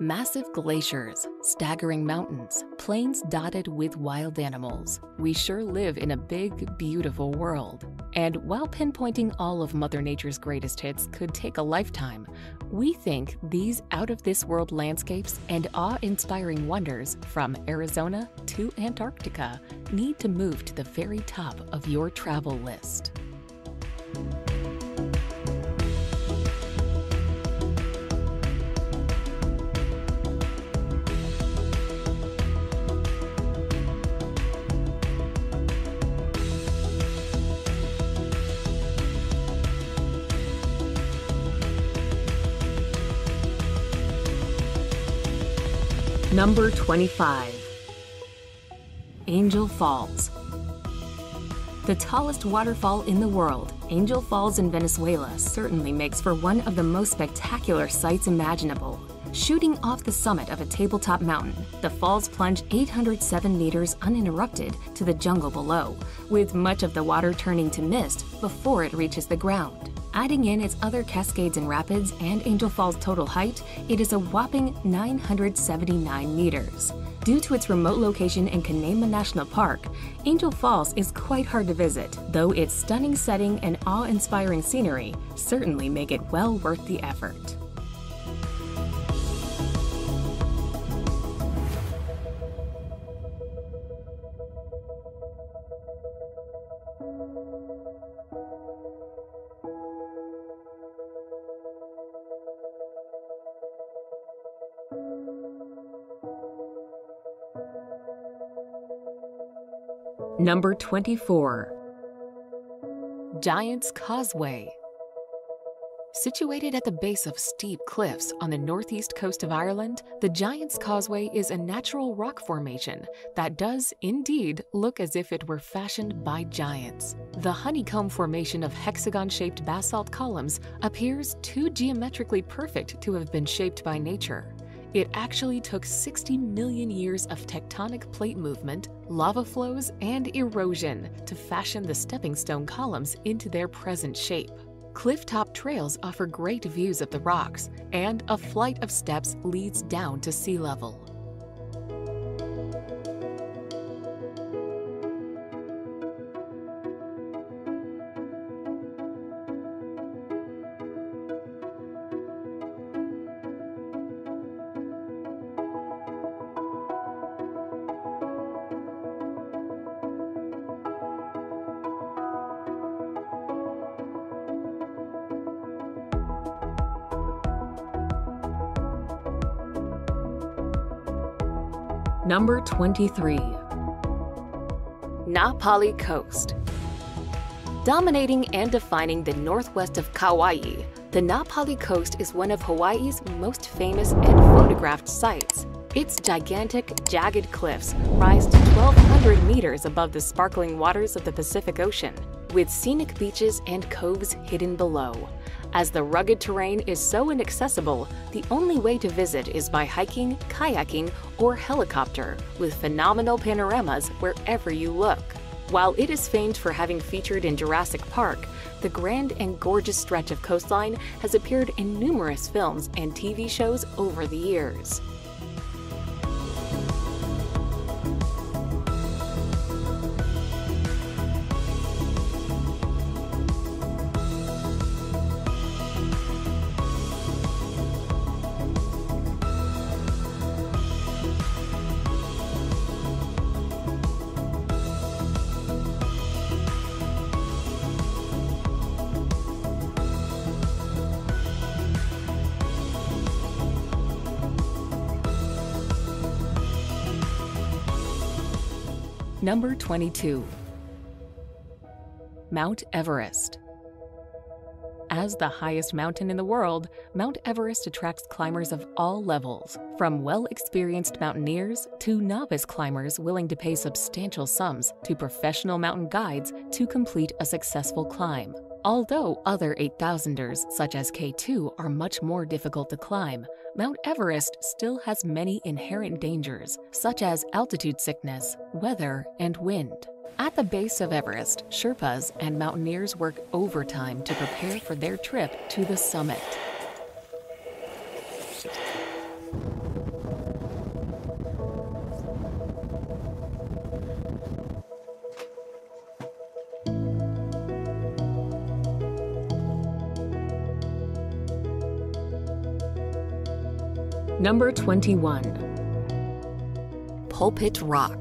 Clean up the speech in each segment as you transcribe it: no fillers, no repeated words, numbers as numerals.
Massive glaciers, staggering mountains, plains dotted with wild animals. We sure live in a big, beautiful world. And while pinpointing all of Mother Nature's greatest hits could take a lifetime, we think these out-of-this-world landscapes and awe-inspiring wonders from Arizona to Antarctica need to move to the very top of your travel list. Number 25. Angel Falls. The tallest waterfall in the world, Angel Falls in Venezuela certainly makes for one of the most spectacular sights imaginable. Shooting off the summit of a tabletop mountain, the falls plunge 807 meters uninterrupted to the jungle below, with much of the water turning to mist before it reaches the ground. Adding in its other cascades and rapids and Angel Falls' total height, it is a whopping 979 meters. Due to its remote location in Canaima National Park, Angel Falls is quite hard to visit, though its stunning setting and awe-inspiring scenery certainly make it well worth the effort. Number 24. Giant's Causeway. Situated at the base of steep cliffs on the northeast coast of Ireland, the Giant's Causeway is a natural rock formation that does indeed look as if it were fashioned by giants. The honeycomb formation of hexagon-shaped basalt columns appears too geometrically perfect to have been shaped by nature. It actually took 60 million years of tectonic plate movement, lava flows, and erosion to fashion the stepping stone columns into their present shape. Clifftop trails offer great views of the rocks, and a flight of steps leads down to sea level. Number 23. Na Pali Coast. Dominating and defining the northwest of Kauai, the Na Pali Coast is one of Hawaii's most famous and photographed sites. Its gigantic, jagged cliffs rise to 1,200 meters above the sparkling waters of the Pacific Ocean, with scenic beaches and coves hidden below. As the rugged terrain is so inaccessible, the only way to visit is by hiking, kayaking, or helicopter, with phenomenal panoramas wherever you look. While it is famed for having featured in Jurassic Park, the grand and gorgeous stretch of coastline has appeared in numerous films and TV shows over the years. Number 22. Mount Everest. As the highest mountain in the world, Mount Everest attracts climbers of all levels, from well-experienced mountaineers to novice climbers willing to pay substantial sums to professional mountain guides to complete a successful climb. Although other 8,000ers, such as K2, are much more difficult to climb, Mount Everest still has many inherent dangers, such as altitude sickness, weather, and wind. At the base of Everest, Sherpas and mountaineers work overtime to prepare for their trip to the summit. Number 21. Pulpit Rock.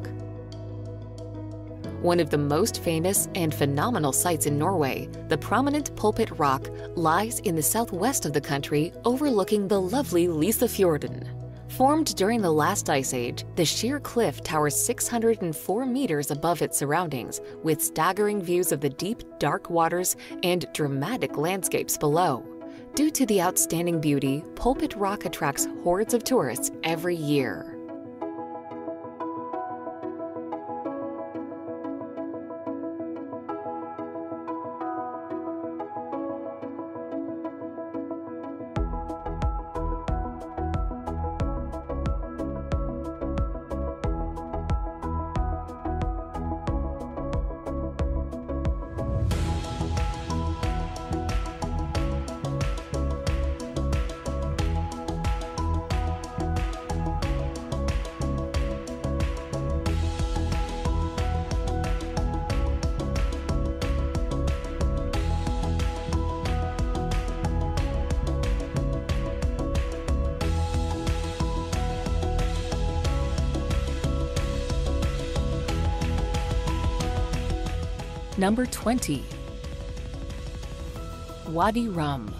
One of the most famous and phenomenal sights in Norway, the prominent Pulpit Rock lies in the southwest of the country overlooking the lovely Lysefjorden. Formed during the last ice age, the sheer cliff towers 604 meters above its surroundings, with staggering views of the deep, dark waters and dramatic landscapes below. Due to the outstanding beauty, Pulpit Rock attracts hordes of tourists every year. Number 20. Wadi Rum.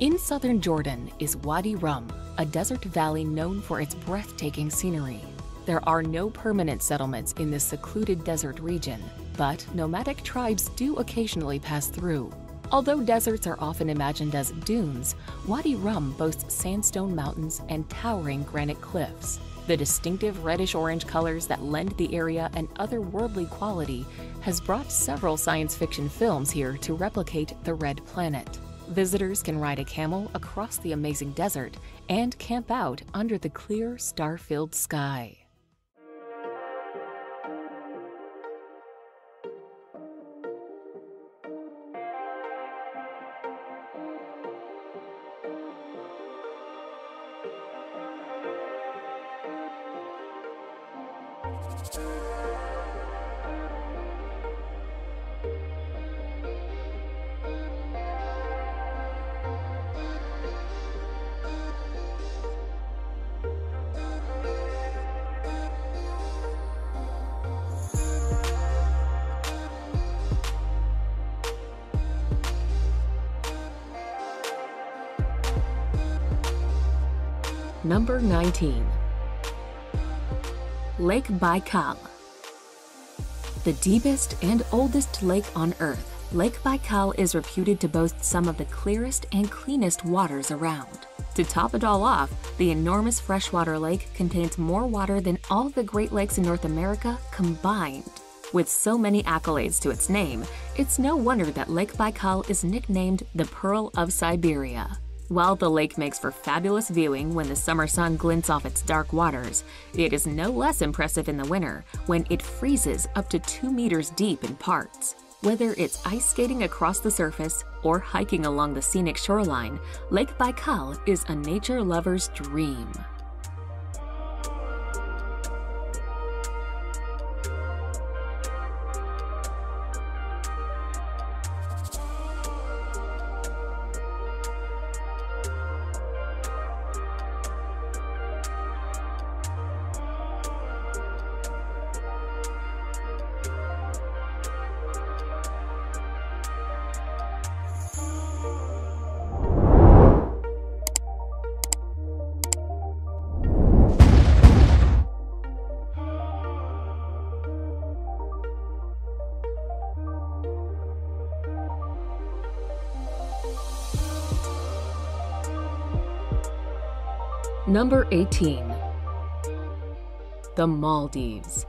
In southern Jordan is Wadi Rum, a desert valley known for its breathtaking scenery. There are no permanent settlements in this secluded desert region, but nomadic tribes do occasionally pass through. Although deserts are often imagined as dunes, Wadi Rum boasts sandstone mountains and towering granite cliffs. The distinctive reddish-orange colors that lend the area an otherworldly quality has brought several science fiction films here to replicate the Red Planet. Visitors can ride a camel across the amazing desert and camp out under the clear, star-filled sky. Number 19. Lake Baikal. The deepest and oldest lake on Earth, Lake Baikal is reputed to boast some of the clearest and cleanest waters around. To top it all off, the enormous freshwater lake contains more water than all the Great Lakes in North America combined. With so many accolades to its name, it's no wonder that Lake Baikal is nicknamed the Pearl of Siberia. While the lake makes for fabulous viewing when the summer sun glints off its dark waters, it is no less impressive in the winter when it freezes up to 2 meters deep in parts. Whether it's ice skating across the surface or hiking along the scenic shoreline, Lake Baikal is a nature lover's dream. Number 18. The Maldives.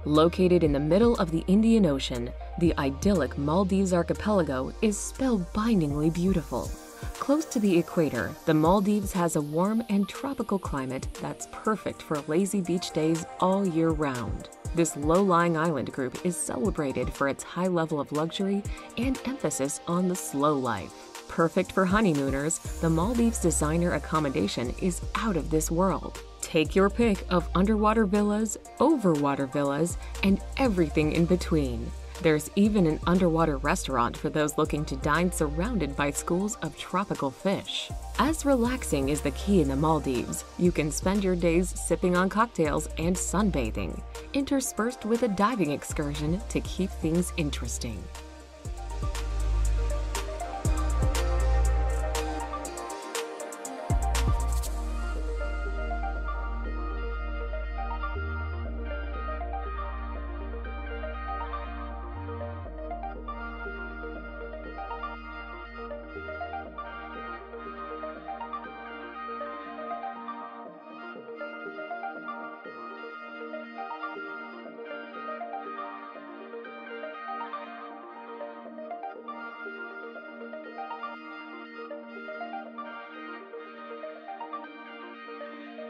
Located in the middle of the Indian Ocean, the idyllic Maldives archipelago is spellbindingly beautiful. Close to the equator, the Maldives has a warm and tropical climate that's perfect for lazy beach days all year round. This low-lying island group is celebrated for its high level of luxury and emphasis on the slow life. Perfect for honeymooners, the Maldives designer accommodation is out of this world. Take your pick of underwater villas, overwater villas, and everything in between. There's even an underwater restaurant for those looking to dine surrounded by schools of tropical fish. As relaxing is the key in the Maldives, you can spend your days sipping on cocktails and sunbathing, interspersed with a diving excursion to keep things interesting.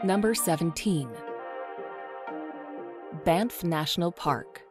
Number 17. Banff National Park.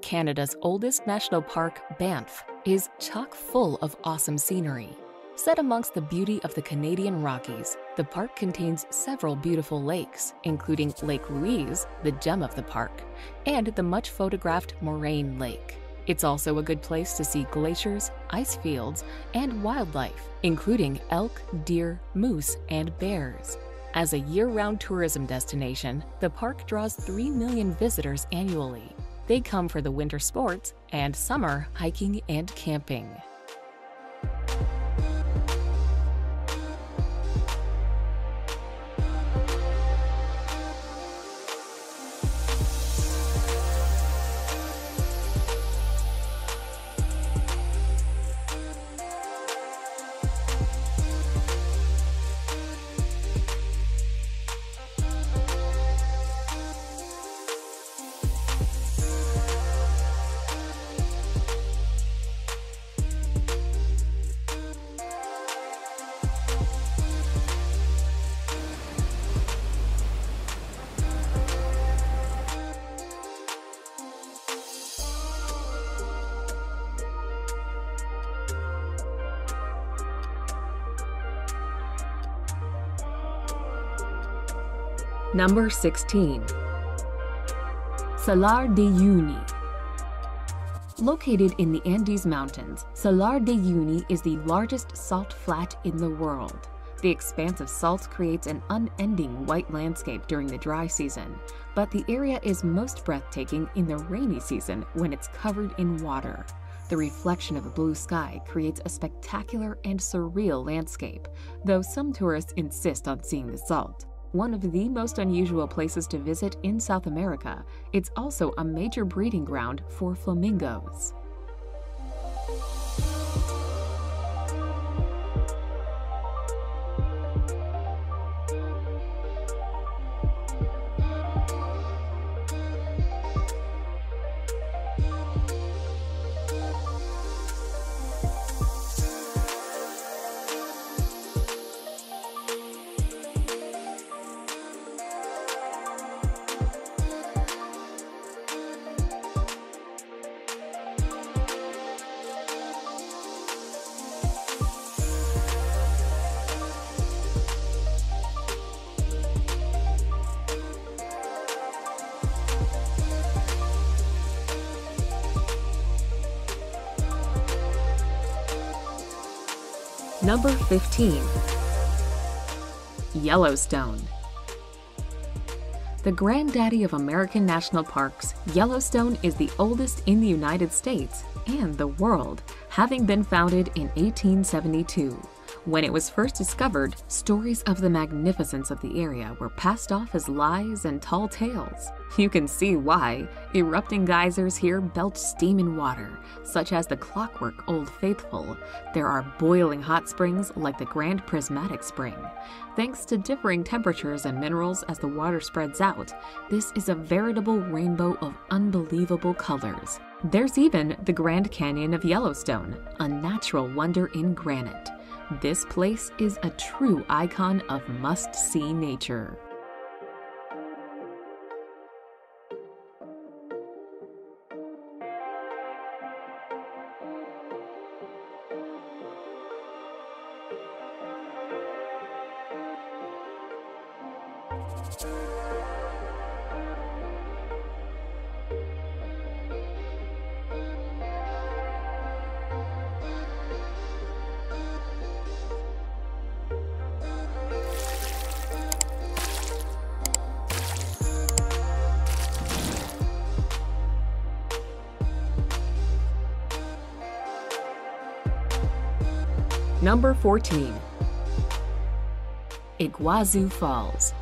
Canada's oldest national park, Banff, is chock full of awesome scenery. Set amongst the beauty of the Canadian Rockies, the park contains several beautiful lakes, including Lake Louise, the gem of the park, and the much-photographed Moraine Lake. It's also a good place to see glaciers, ice fields, and wildlife, including elk, deer, moose, and bears. As a year-round tourism destination, the park draws 3 million visitors annually. They come for the winter sports and summer hiking and camping. Number 16. Salar de Uyuni. Located in the Andes Mountains, Salar de Uyuni is the largest salt flat in the world. The expanse of salt creates an unending white landscape during the dry season, but the area is most breathtaking in the rainy season when it's covered in water. The reflection of the blue sky creates a spectacular and surreal landscape, though some tourists insist on seeing the salt. One of the most unusual places to visit in South America, it's also a major breeding ground for flamingos. Number 15. Yellowstone. The granddaddy of American national parks, Yellowstone is the oldest in the United States and the world, having been founded in 1872. When it was first discovered, stories of the magnificence of the area were passed off as lies and tall tales. You can see why. Erupting geysers here belch steam and water, such as the clockwork Old Faithful. There are boiling hot springs like the Grand Prismatic Spring. Thanks to differing temperatures and minerals as the water spreads out, this is a veritable rainbow of unbelievable colors. There's even the Grand Canyon of Yellowstone, a natural wonder in granite. This place is a true icon of must-see nature. Number 14. Iguazu Falls.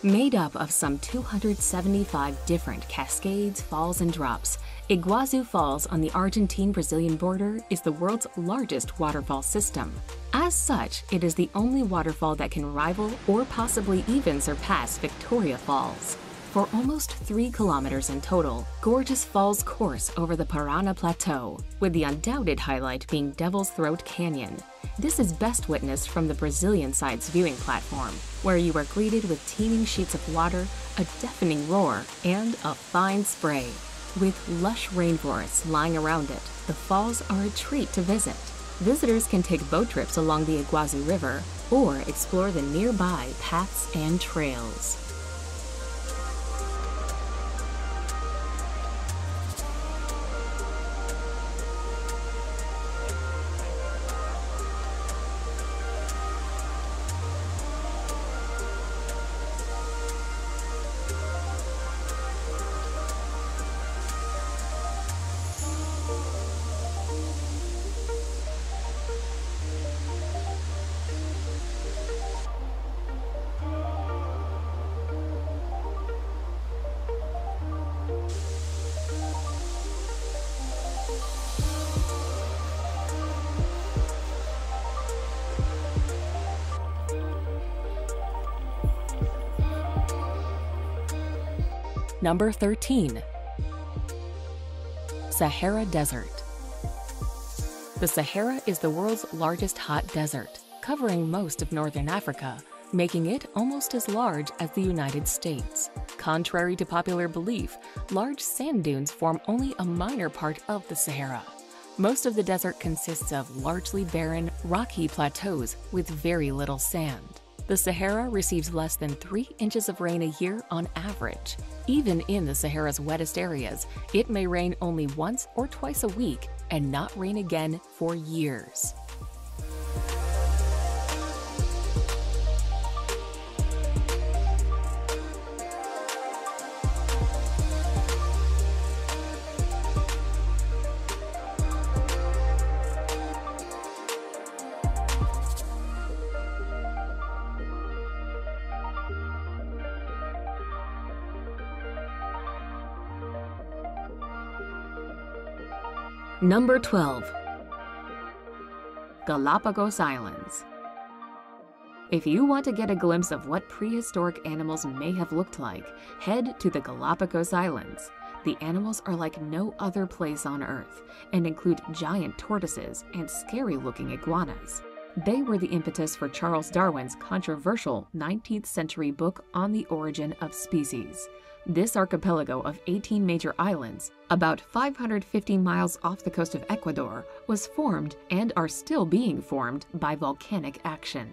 Made up of some 275 different cascades, falls, and drops, Iguazu Falls on the Argentine-Brazilian border is the world's largest waterfall system. As such, it is the only waterfall that can rival or possibly even surpass Victoria Falls. For almost 3 kilometers in total, gorgeous falls course over the Parana Plateau, with the undoubted highlight being Devil's Throat Canyon. This is best witnessed from the Brazilian side's viewing platform, where you are greeted with teeming sheets of water, a deafening roar, and a fine spray. With lush rainforests lying around it, the falls are a treat to visit. Visitors can take boat trips along the Iguazu River or explore the nearby paths and trails. Number 13. Sahara Desert. The Sahara is the world's largest hot desert, covering most of northern Africa, making it almost as large as the United States. Contrary to popular belief, large sand dunes form only a minor part of the Sahara. Most of the desert consists of largely barren, rocky plateaus with very little sand. The Sahara receives less than 3 inches of rain a year on average. Even in the Sahara's wettest areas, it may rain only once or twice a week and not rain again for years. Number 12. Galapagos Islands. If you want to get a glimpse of what prehistoric animals may have looked like, head to the Galapagos Islands. The animals are like no other place on Earth and include giant tortoises and scary-looking iguanas. They were the impetus for Charles Darwin's controversial 19th century book On the Origin of Species. This archipelago of 18 major islands, about 550 miles off the coast of Ecuador, was formed and are still being formed by volcanic action.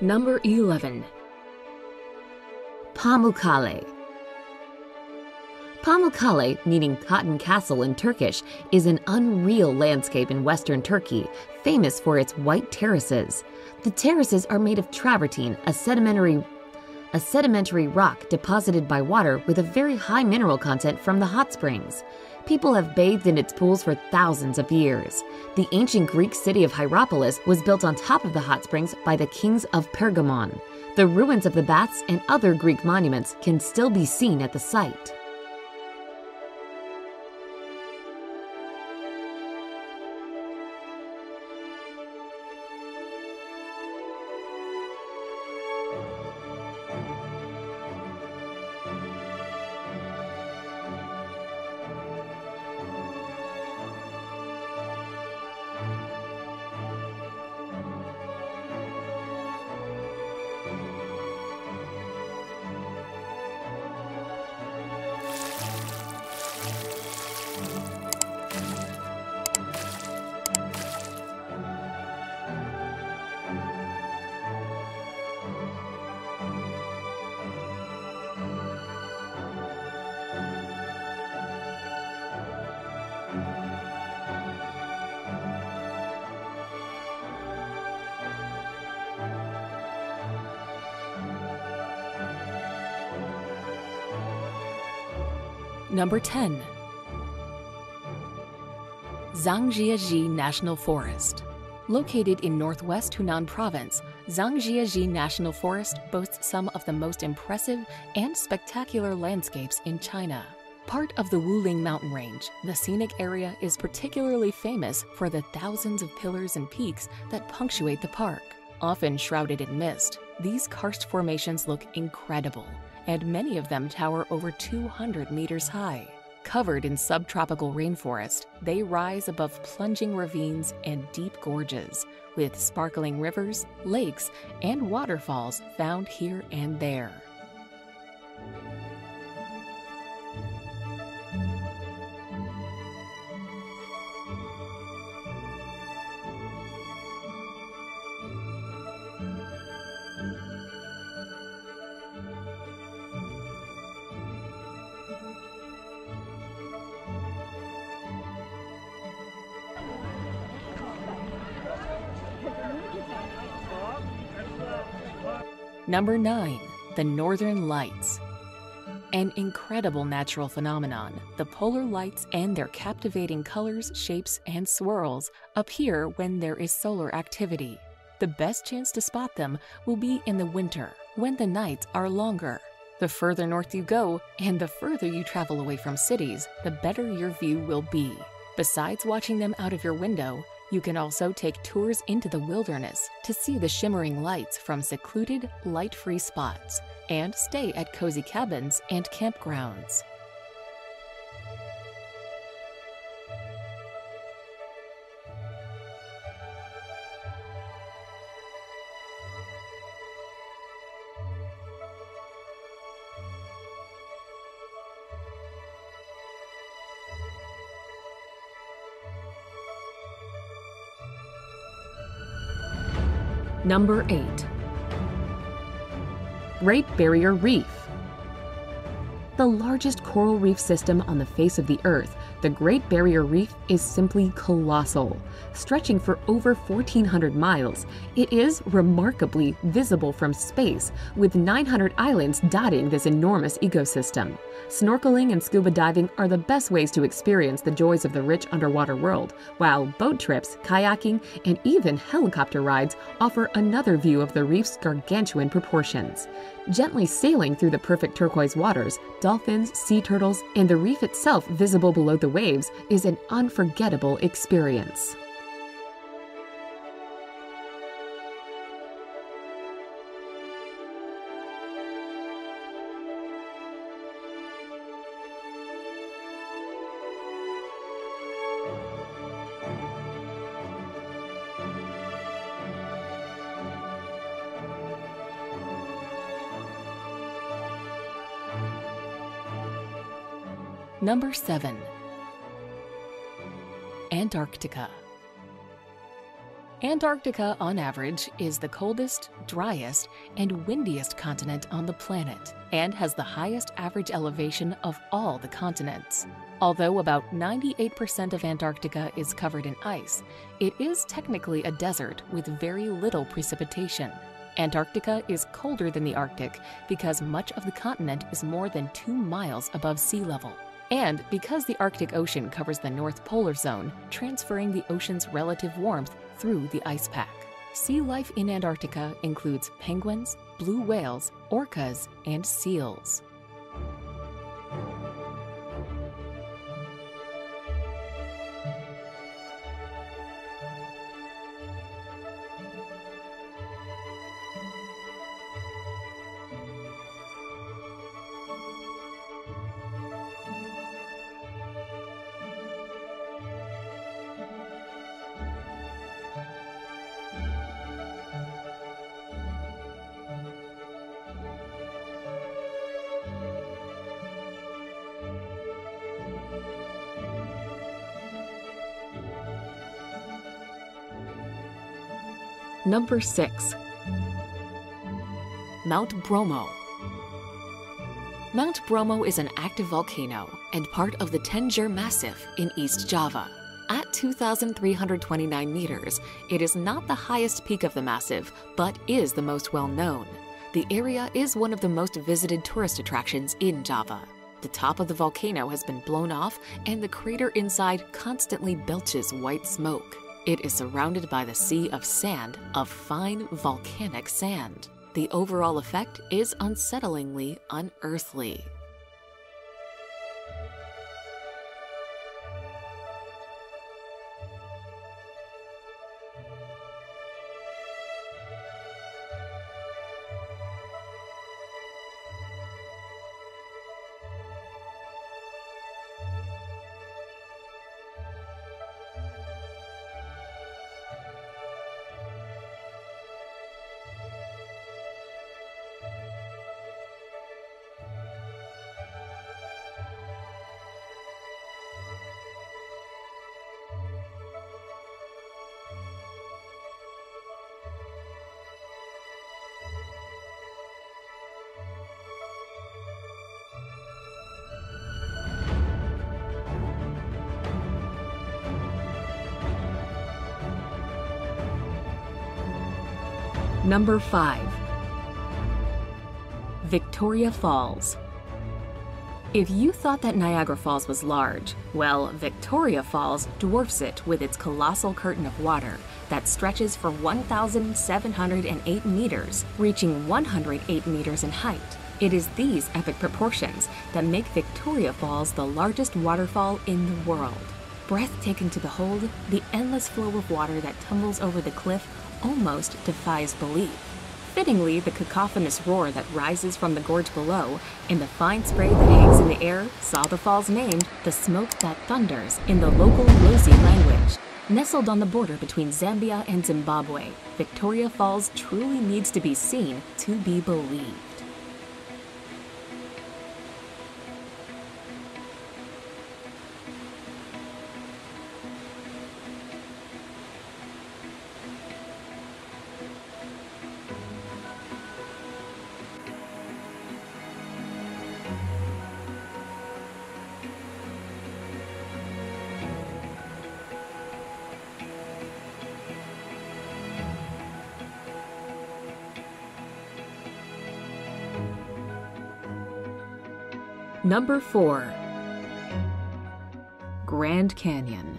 Number 11. Pamukkale. Pamukkale, meaning Cotton Castle in Turkish, is an unreal landscape in western Turkey, famous for its white terraces. The terraces are made of travertine, a sedimentary rock deposited by water with a very high mineral content from the hot springs. People have bathed in its pools for thousands of years. The ancient Greek city of Hierapolis was built on top of the hot springs by the kings of Pergamon. The ruins of the baths and other Greek monuments can still be seen at the site. Number 10. Zhangjiajie National Forest. Located in northwest Hunan Province, Zhangjiajie National Forest boasts some of the most impressive and spectacular landscapes in China. Part of the Wuling mountain range, the scenic area is particularly famous for the thousands of pillars and peaks that punctuate the park. Often shrouded in mist, these karst formations look incredible, and many of them tower over 200 meters high. Covered in subtropical rainforest, they rise above plunging ravines and deep gorges, with sparkling rivers, lakes, and waterfalls found here and there. Number 9. The Northern Lights. An incredible natural phenomenon, the polar lights and their captivating colors, shapes, and swirls appear when there is solar activity. The best chance to spot them will be in the winter, when the nights are longer. The further north you go, and the further you travel away from cities, the better your view will be. Besides watching them out of your window, you can also take tours into the wilderness to see the shimmering lights from secluded, light-free spots, and stay at cozy cabins and campgrounds. Number 8. Great Barrier Reef. The largest coral reef system on the face of the Earth, the Great Barrier Reef is simply colossal. Stretching for over 1,400 miles, it is remarkably visible from space, with 900 islands dotting this enormous ecosystem. Snorkeling and scuba diving are the best ways to experience the joys of the rich underwater world, while boat trips, kayaking, and even helicopter rides offer another view of the reef's gargantuan proportions. Gently sailing through the perfect turquoise waters, dolphins, sea turtles, and the reef itself visible below the waves is an unforgettable experience. Number 7. Antarctica. Antarctica, on average, is the coldest, driest, and windiest continent on the planet, and has the highest average elevation of all the continents. Although about 98% of Antarctica is covered in ice, it is technically a desert with very little precipitation. Antarctica is colder than the Arctic because much of the continent is more than 2 miles above sea level. And because the Arctic Ocean covers the North Polar Zone, transferring the ocean's relative warmth through the ice pack. Sea life in Antarctica includes penguins, blue whales, orcas, and seals. Number 6. Mount Bromo. Mount Bromo is an active volcano and part of the Tengger Massif in East Java. At 2,329 meters, it is not the highest peak of the massif, but is the most well-known. The area is one of the most visited tourist attractions in Java. The top of the volcano has been blown off, and the crater inside constantly belches white smoke. It is surrounded by the sea of sand, of fine volcanic sand. The overall effect is unsettlingly unearthly. Number 5. Victoria Falls. If you thought that Niagara Falls was large, well, Victoria Falls dwarfs it with its colossal curtain of water that stretches for 1,708 meters, reaching 108 meters in height. It is these epic proportions that make Victoria Falls the largest waterfall in the world. Breathtaking to behold, the endless flow of water that tumbles over the cliff almost defies belief. Fittingly, the cacophonous roar that rises from the gorge below and the fine spray that hangs in the air saw the falls named the smoke that thunders in the local Lozi language. Nestled on the border between Zambia and Zimbabwe, Victoria Falls truly needs to be seen to be believed. Number 4. Grand Canyon.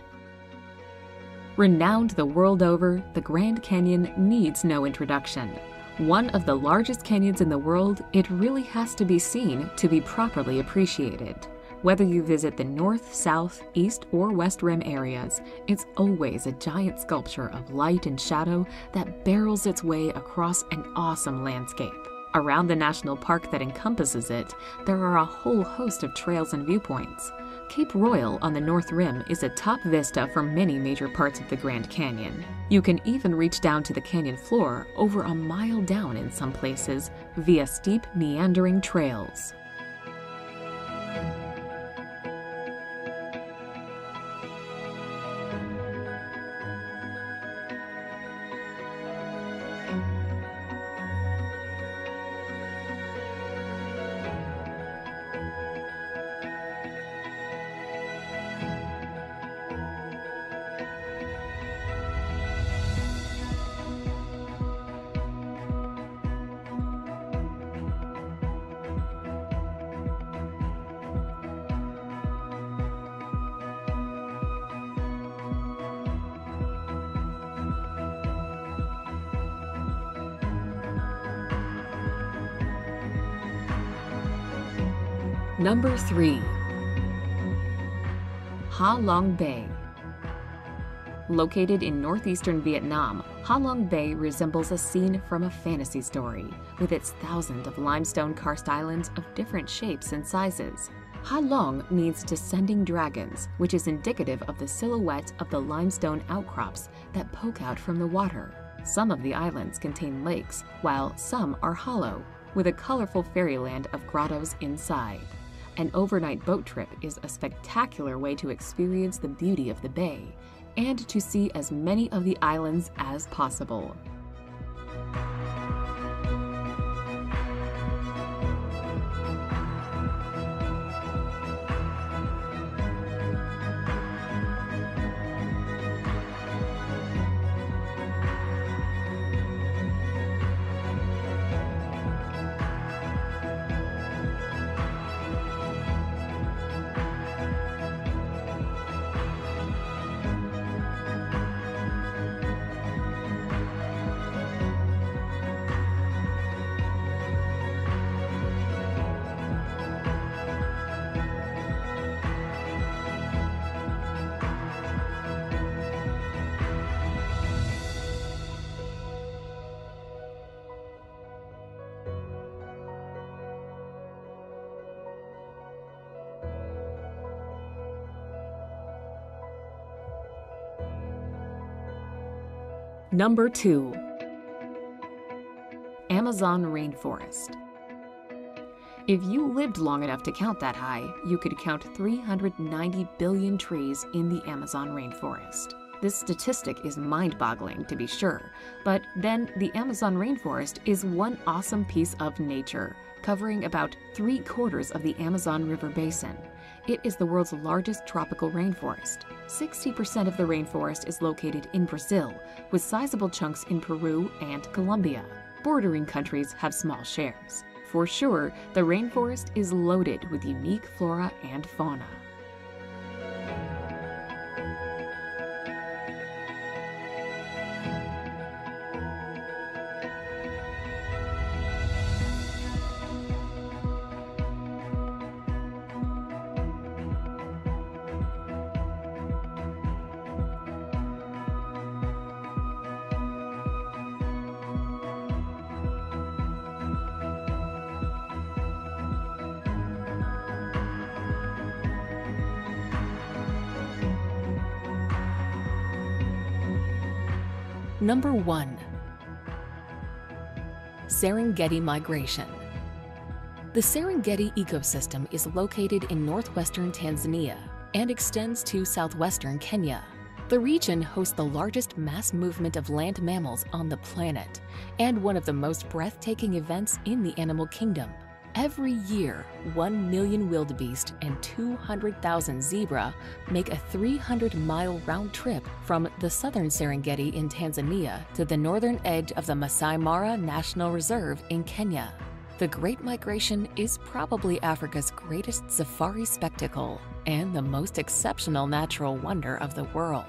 Renowned the world over, the Grand Canyon needs no introduction. One of the largest canyons in the world, it really has to be seen to be properly appreciated. Whether you visit the north, south, east, or west rim areas, it's always a giant sculpture of light and shadow that barrels its way across an awesome landscape. Around the national park that encompasses it, there are a whole host of trails and viewpoints. Cape Royal on the North Rim is a top vista for many major parts of the Grand Canyon. You can even reach down to the canyon floor over a mile down in some places via steep, meandering trails. Number 3. Ha Long Bay. Located in northeastern Vietnam, Ha Long Bay resembles a scene from a fantasy story, with its thousands of limestone karst islands of different shapes and sizes. Ha Long means descending dragons, which is indicative of the silhouette of the limestone outcrops that poke out from the water. Some of the islands contain lakes, while some are hollow, with a colorful fairyland of grottos inside. An overnight boat trip is a spectacular way to experience the beauty of the bay and to see as many of the islands as possible. Number 2. Amazon rainforest. If you lived long enough to count that high, you could count 390 billion trees in the Amazon rainforest. This statistic is mind-boggling, to be sure, but then the Amazon rainforest is one awesome piece of nature, covering about 3/4 of the Amazon River basin. It is the world's largest tropical rainforest. 60% of the rainforest is located in Brazil, with sizable chunks in Peru and Colombia. Bordering countries have small shares. For sure, the rainforest is loaded with unique flora and fauna. Number 1. Serengeti migration. The Serengeti ecosystem is located in northwestern Tanzania and extends to southwestern Kenya. The region hosts the largest mass movement of land mammals on the planet and one of the most breathtaking events in the animal kingdom. Every year, 1 million wildebeest and 200,000 zebra make a 300-mile round trip from the southern Serengeti in Tanzania to the northern edge of the Masai Mara National Reserve in Kenya. The Great Migration is probably Africa's greatest safari spectacle and the most exceptional natural wonder of the world.